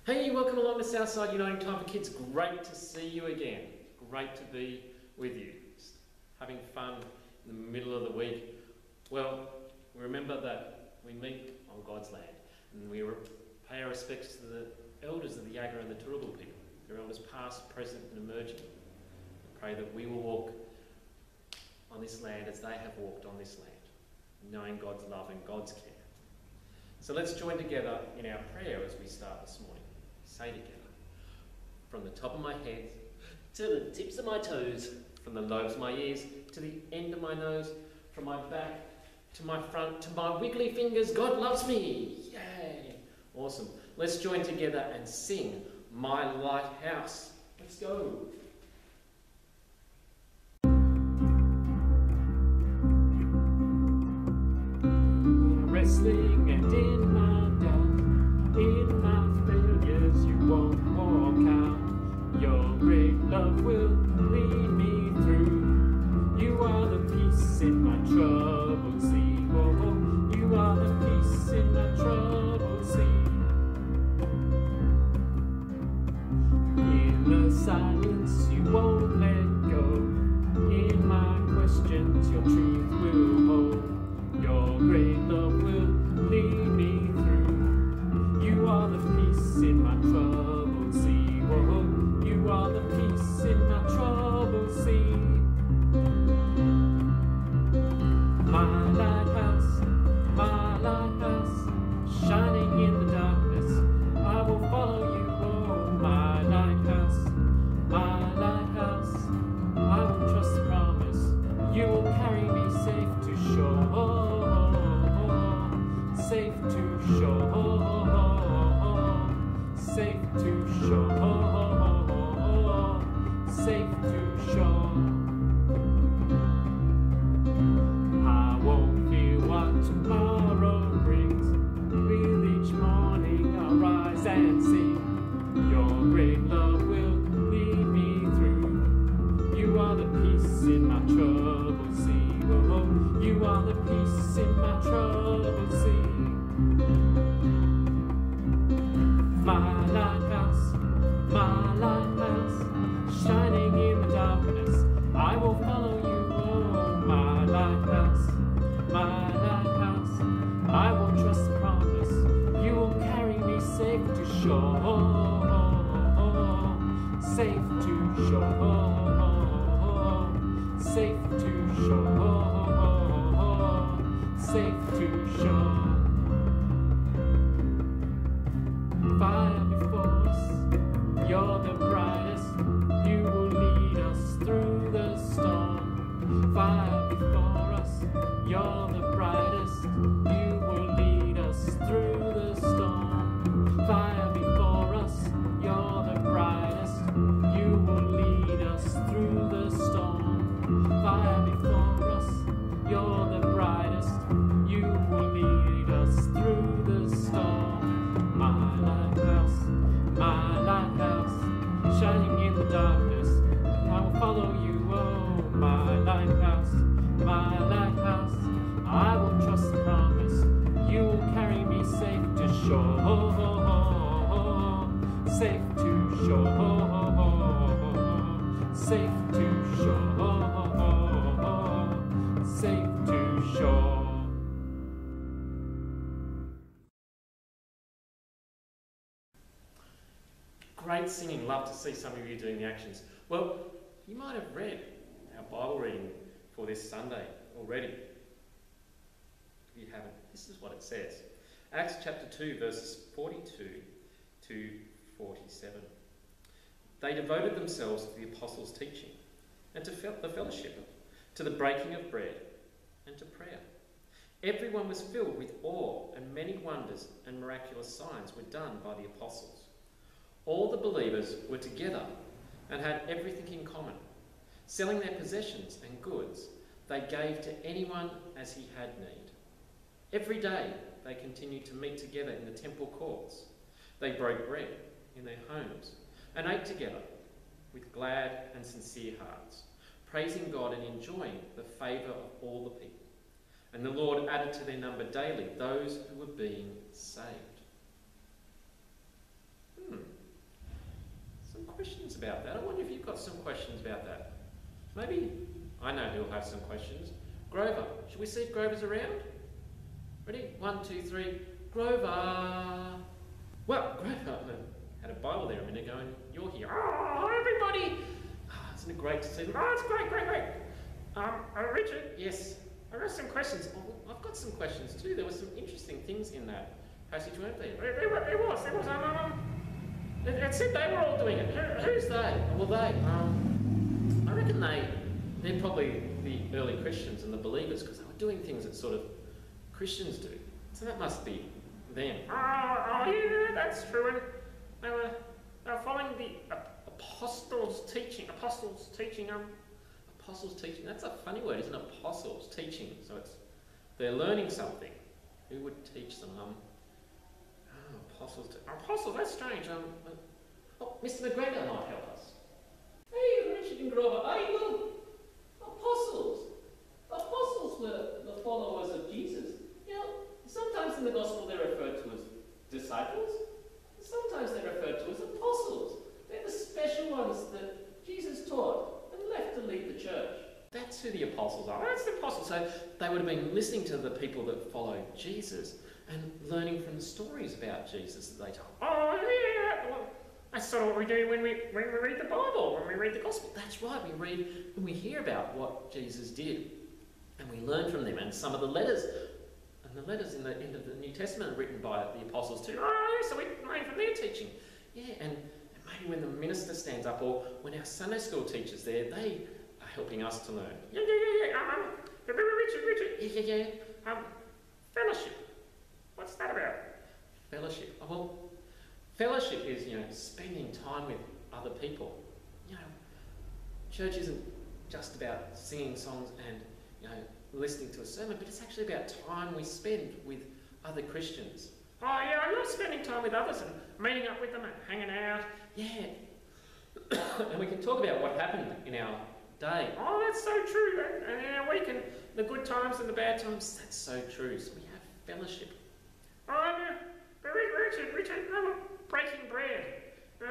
Hey, welcome along to Southside Uniting Time for Kids. Great to see you again. Great to be with you. Just having fun in the middle of the week. Well, remember that we meet on God's land and we pay our respects to the elders of the Yaga and the Turrbal people, their elders past, present and emerging. We pray that we will walk on this land as they have walked on this land, knowing God's love and God's care. So let's join together in our prayer as we start this morning. Say together, from the top of my head to the tips of my toes, from the lobes of my ears to the end of my nose, from my back to my front to my wiggly fingers, God loves me. Yay! Awesome. Let's join together and sing My Lighthouse. Let's go. Wrestling and in my doubt, in my failures you won't walk out. Your great love will lead me through. You are the peace in my troubled sea. Oh, you are the peace in my troubled sea. In the silence you won't let go. In my questions your truth will hold. Your great love will lead me through. You are the peace in my troubled sea. Whoa, you are the peace in my troubled sea. My lighthouse, shining in the darkness, I will follow you. Oh, my lighthouse, I will trust the promise. You will carry me safe to shore. Safe to shore, safe to shore, safe to shore. I won't fear what tomorrow brings. With each morning I'll rise and sing. Your great love will lead me through. You are the peace in my troubled sea. Oh, you are the peace in my troubled sea. My lighthouse, shining in the darkness, I will follow you. Oh, my lighthouse, I will trust the promise. You will carry me safe to shore, safe to shore, safe to shore, safe to shore. Fire before us, you're the brightest. You will lead us through the storm. Fire before us, you're the brightest. You will lead us through the storm. Fire before us, you're the brightest. You will lead us through the storm. Fire before us, you're the brightest. You will lead us through the storm. My lighthouse, shining in the darkness, I will follow you. Oh, my lighthouse, I will trust the promise. You will carry me safe to shore, safe to shore, safe to shore, safe to shore. Great singing. Love to see some of you doing the actions. Well, you might have read our Bible reading for this Sunday already. If you haven't, this is what it says. Acts chapter 2, verses 42 to 47. They devoted themselves to the apostles' teaching and to the fellowship, to the breaking of bread and to prayer. Everyone was filled with awe, and many wonders and miraculous signs were done by the apostles. All the believers were together and had everything in common. Selling their possessions and goods, they gave to anyone as he had need. Every day they continued to meet together in the temple courts. They broke bread in their homes and ate together with glad and sincere hearts, praising God and enjoying the favour of all the people. And the Lord added to their number daily those who were being saved. about that. I wonder if you've got some questions about that. Maybe I know who'll have some questions. Grover. Should we see if Grover's around? Ready? 1, 2, 3. Grover. Well, Grover had a Bible there a minute ago and you're here. Oh, everybody! Oh, isn't it great to see them? Oh, it's great. Richard? Yes. I've got some questions. Oh, I've got some questions too. There were some interesting things in that passage, weren't there? There was. It said they were all doing it. Who's they? Well, I reckon they're probably the early Christians and the believers, because they were doing things that sort of Christians do. So that must be them. Oh yeah, that's true. And they were following the apostles' teaching. Apostles' teaching. That's a funny word, isn't it? Apostles teaching. So they're learning something. Who would teach them? Apostles. Apostles. That's strange. Mr. McGregor might help us. Hey, Richard and Grover. Hey, look. Apostles. Apostles were the followers of Jesus. You know, sometimes in the gospel they're referred to as disciples. Sometimes they're referred to as apostles. They're the special ones that Jesus taught and left to lead the church. That's who the apostles are. That's the apostles. So they would have been listening to the people that followed Jesus and learning from the stories about Jesus that they told. Oh yeah, well, that's sort of what we do when we read the Bible, when we read the gospel. That's right, we read and we hear about what Jesus did, and we learn from them. And some of the letters, in the end of the New Testament are written by the apostles too. Oh yeah, so we learn from their teaching. Yeah, and maybe when the minister stands up, or when our Sunday school teachers there, they are helping us to learn. Yeah. Richard. Yeah. Fellowship. What's that about? Fellowship. Oh, well, fellowship is, spending time with other people. Church isn't just about singing songs and, listening to a sermon, but it's actually about time we spend with other Christians. Oh yeah, I love spending time with others and meeting up with them and hanging out. Yeah. And we can talk about what happened in our day. Oh, that's so true. And in our week, and the good times and the bad times, that's so true. So we have fellowship. Oh, Richard, breaking bread.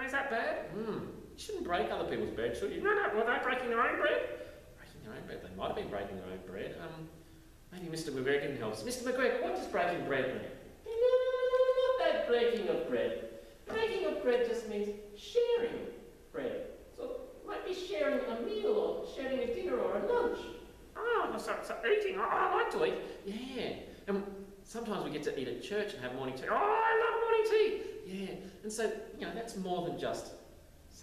Is that bad? You shouldn't break other people's bread, should you? No, were they breaking their own bread? Breaking their own bread? They might have been breaking their own bread. Maybe Mr. McGregor can help us. Mr. McGregor, what does breaking bread mean? No, not that breaking of bread. Breaking of bread just means sharing bread. So it might be sharing a meal or sharing a dinner or a lunch. Oh, so eating. Oh, I like to eat. Yeah. And sometimes we get to eat at church and have morning tea. Oh, I love morning tea. Yeah. And so, that's more than just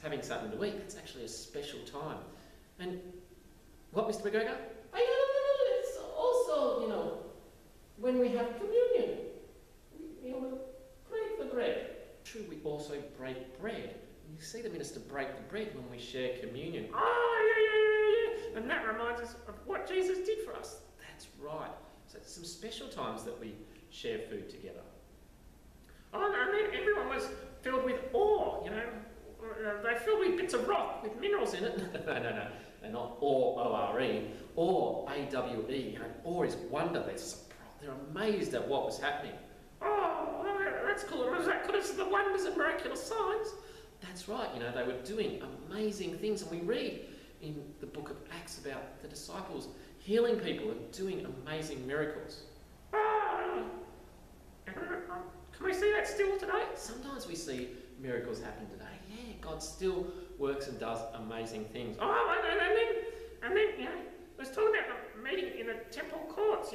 having something to eat. It's actually a special time. And what, Mr. McGregor? It's also, when we have communion, we break the bread. True, we also break bread. You see the minister break the bread when we share communion. Oh, yeah. And that reminds us of what Jesus did for us. That's right. So it's some special times that we share food together. Oh, and then everyone was filled with awe, They filled with bits of rock with minerals in it. No. They're not ore, O-R-E. Awe, A-W-E. Awe is wonder. They're amazed at what was happening. Oh, that's cool. Was that because of the wonders and miraculous signs? That's right. They were doing amazing things. And we read in the book of Acts about the disciples healing people and doing amazing miracles. Can we see that still today? Sometimes we see miracles happen today. Yeah, God still works and does amazing things. Oh, and then let's talk about the meeting in the temple courts,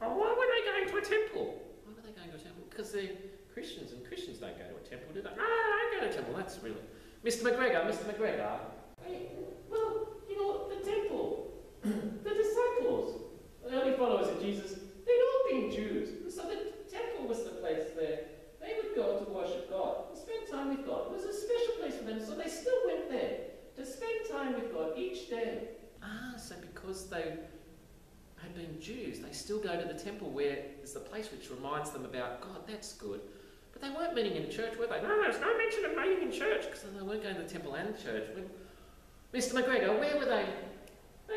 Oh, why were they going to a temple? Why were they going to a temple? Because they're Christians, and Christians don't go to a temple, do they? No, they don't go to a temple. That's really... Mr. McGregor. Hey, well, the temple, the disciples, the early followers of Jesus, they'd all been Jews. And so the temple was the place there they would go to worship God and spend time with God. It was a special place for them, so they still went there to spend time with God each day. So because they had been Jews, they still go to the temple where is the place which reminds them about God. That's good. But they weren't meeting in church, were they? No, there's no mention of meeting in church, because they weren't going to the temple and church. Mr. McGregor, where were they? No.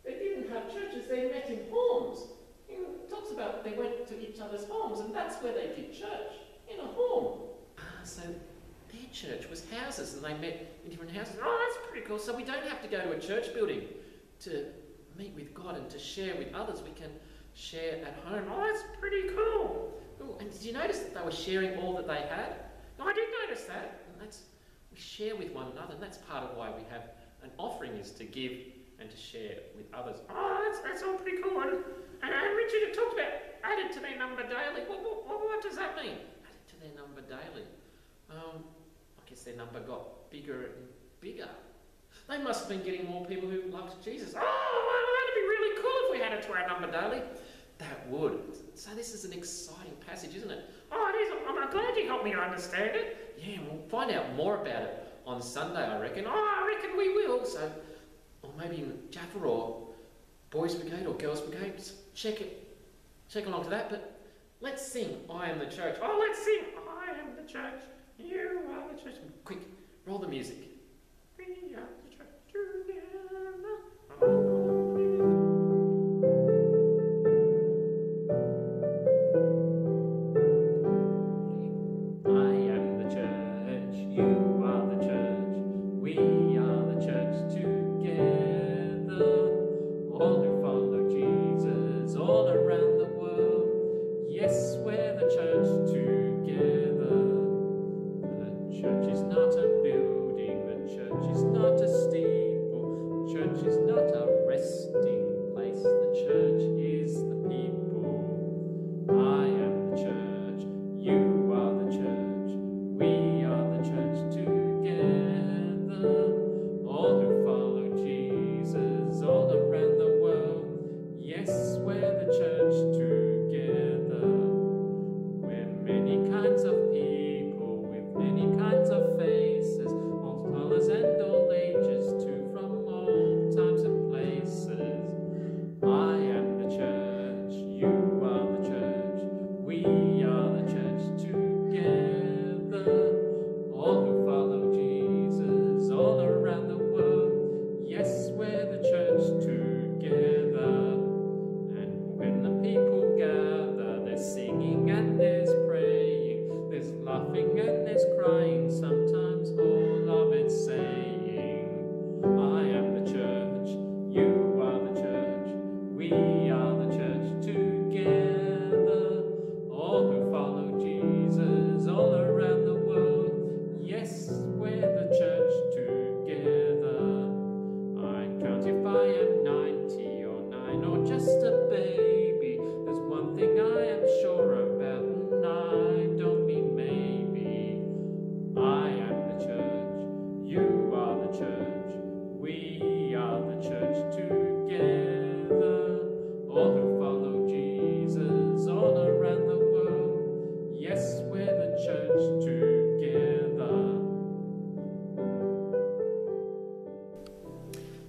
They didn't have churches, they met in homes. It talks about they went to each other's homes, and that's where they did church, in a home. So their church was how houses and they met in different houses. Oh, that's pretty cool. So we don't have to go to a church building to meet with God and to share with others. We can share at home. Oh, that's pretty cool. Ooh, and did you notice that they were sharing all that they had? No, I did notice that. And we share with one another, and that's part of why we have an offering, is to give and to share with others. Oh, that's all pretty cool. And Richard, it talked about added to their number daily. What does that mean? Added to their number daily. I guess their number got bigger and bigger. They must have been getting more people who loved Jesus. Oh, well, that'd be really cool if we added to our number daily. That would. So this is an exciting passage, isn't it? Oh, it is. I'm glad you helped me understand it. Yeah, we'll find out more about it on Sunday, I reckon. Oh, I reckon we will. So, or maybe in Jaffa or Boys Brigade or Girls Brigade, just check along to that. But let's sing I Am the Church. Oh, let's sing I Am the Church. You are the church. Quick, roll the music. We are the church together.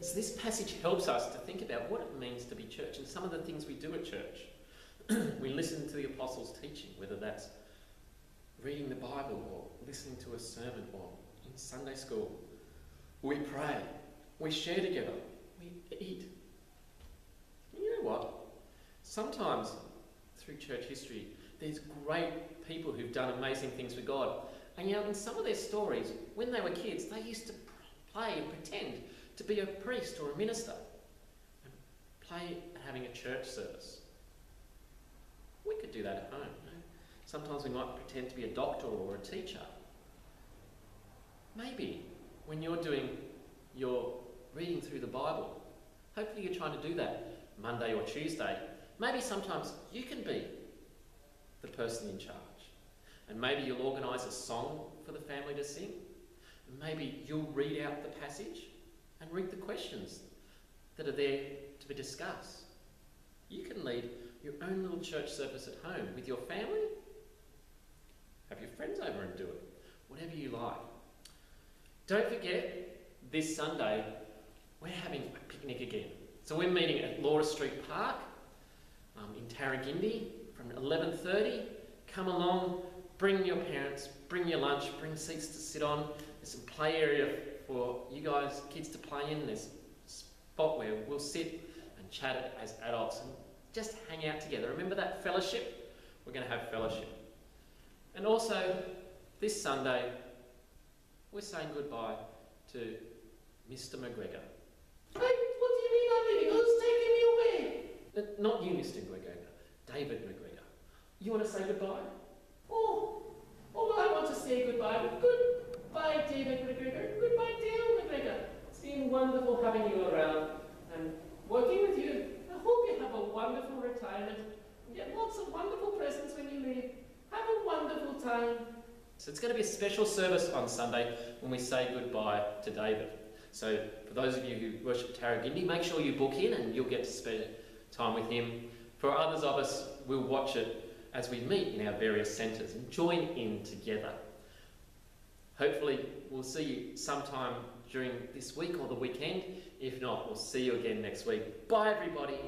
So this passage helps us to think about what it means to be church and some of the things we do at church. We listen to the apostles' teaching, whether that's reading the Bible or listening to a sermon or in Sunday school. We pray, we share together, we eat. And you know what? Sometimes through church history, there's great people who've done amazing things for God. And you know, in some of their stories, when they were kids, they used to play and pretend to be a priest or a minister and play at having a church service. We could do that at home. You know? Sometimes we might pretend to be a doctor or a teacher. Maybe when you're doing your reading through the Bible, hopefully you're trying to do that Monday or Tuesday. Maybe sometimes you can be the person in charge. And maybe you'll organise a song for the family to sing. And maybe you'll read out the passage and read the questions that are there to be discussed. You can lead your own little church service at home with your family. Have your friends over and do it. Whatever you like. Don't forget, this Sunday, we're having a picnic again. So we're meeting at Laura Street Park in Tarragindi from 11:30. Come along, bring your parents, bring your lunch, bring seats to sit on. There's some play area for you guys, kids to play in. There's a spot where we'll sit and chat as adults and just hang out together. Remember that fellowship? We're going to have fellowship. And also, this Sunday, we're saying goodbye to Mr. McGregor. Hey, what do you mean I'm leaving? Who's taking me away? Not you, Mr. McGregor. David McGregor. You want to say goodbye? Oh, I want to say goodbye. Goodbye, David McGregor. Goodbye, Dale McGregor. It's been wonderful having you around and working with you. I hope you have a wonderful retirement and get lots of wonderful presents when you leave. Have a wonderful time. So it's going to be a special service on Sunday when we say goodbye to David. So for those of you who worship Tarragindi, make sure you book in and you'll get to spend time with him. For others of us, we'll watch it as we meet in our various centres and join in together. Hopefully we'll see you sometime during this week or the weekend. If not, we'll see you again next week. Bye everybody.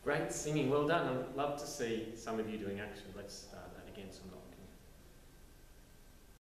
Great singing, well done. I'd love to see some of you doing action. Let's start that again sometime.